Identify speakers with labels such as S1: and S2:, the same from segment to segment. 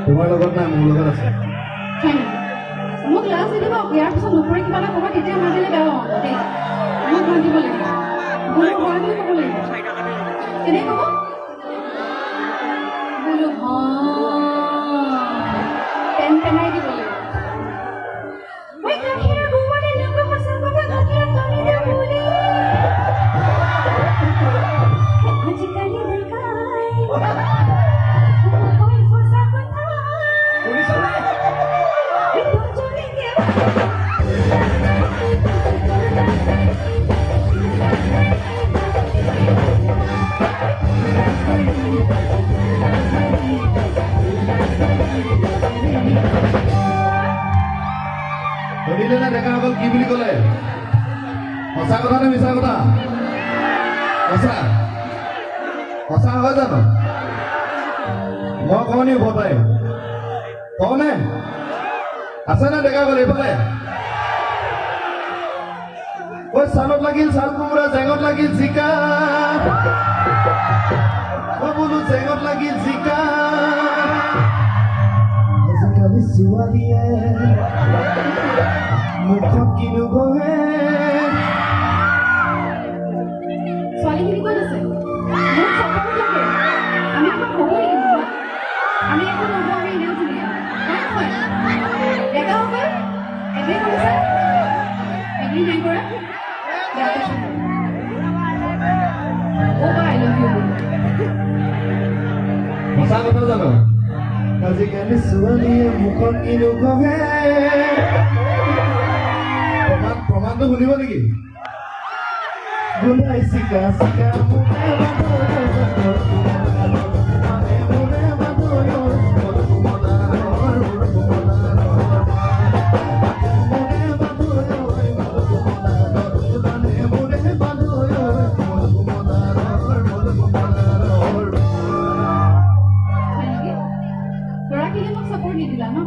S1: তোমাৰ লগত নাই মোৰ লগত আছে। মোক লাজ নিদিব ইয়াৰ পিছত নুপুৰে কিবা এটা ক'ব তেতিয়া মাতিলে বেয়া পাওঁ দেই মোক মাতিব লাগিব বোলো হয় বুলি ক'ব লাগিব কেনেকৈ ক'ব বোলো পেন পেনাই দিব লাগিব মই গাখীৰ গোৱালে নকওঁ সঁচা কথা গাখীৰ তলি দে বুলি আজিকালি
S2: Deeplina Deka abal ki buli kole hosa kotha ne misa kotha hosa hoy jano moi koni botai kone ase na Deka kole epale oi salot lagil sal kumra jengot lagil zika oi bolu jengot lagil zika azikali siwaliye মুখত কিনো গহে
S1: ছোৱালীখিনি ক'ত আছে মোক support লাগে আমি একো ক'ব লাগিব আমি একো নকওঁ আমি এনেও ধুনীয়া ডেকা হ'ব এগ্ৰী কৰিছে এগ্ৰী নাই কৰা বেয়া পাইছে অ' বা আই লাভ ইউ
S2: সঁচা কথা জানো আজিকালি ছোৱালীয়ে মুখত কিনো গহে প্ৰমাণটো শুনিব নেকি গুনাই চিকা চিকা
S1: ল'ৰাখিনিয়ে মোক চাপৰ্ট নিদিলা ন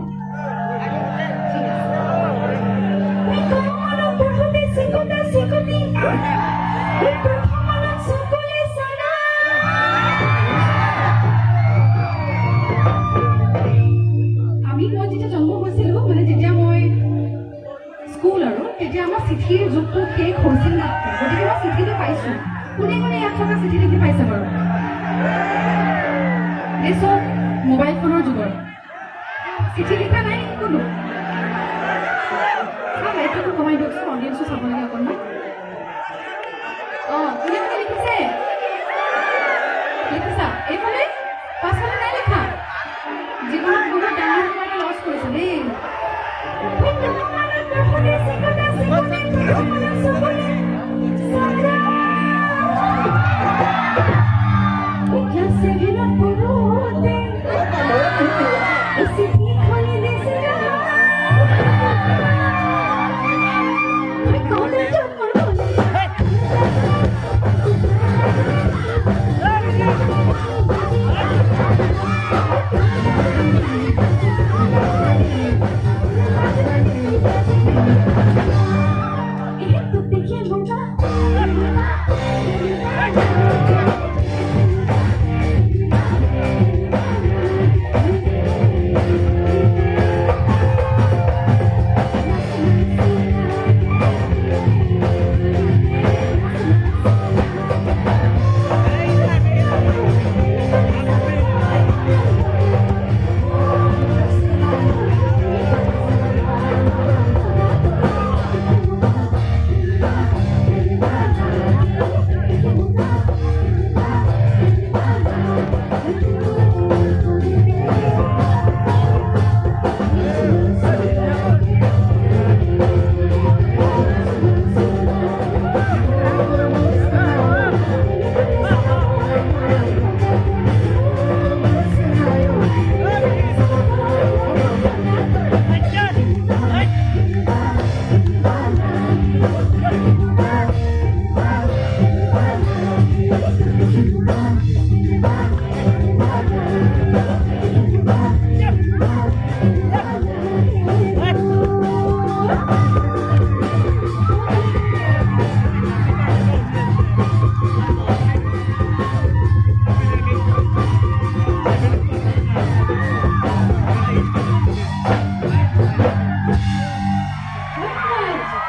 S1: আমি মই যেতিয়া জন্ম হৈছিলোঁ মানে যেতিয়া মই স্কুল আৰু তেতিয়া আমাৰ চিঠিৰ যুগটো শেষ হৈছিল না গতিকে মই চিঠিটো পাইছোঁ কোনে কোনে ইয়াত থকা চিঠি লিখি পাইছে বাৰু এই চব মোবাইল ফোনৰ যুগৰ চিঠি লিখা নাই নেকি কোনো লাইটটো কমাই দিয়কচোন অডিয়েঞ্চো চাব লাগে অকণমান অঁ কোনে কোনে লিখিছে লিখিছা এইফালে পাছফালে নাই লিখা জীৱনত বহুত ডাঙৰ কিবা এটা লছ কৰিছে দেই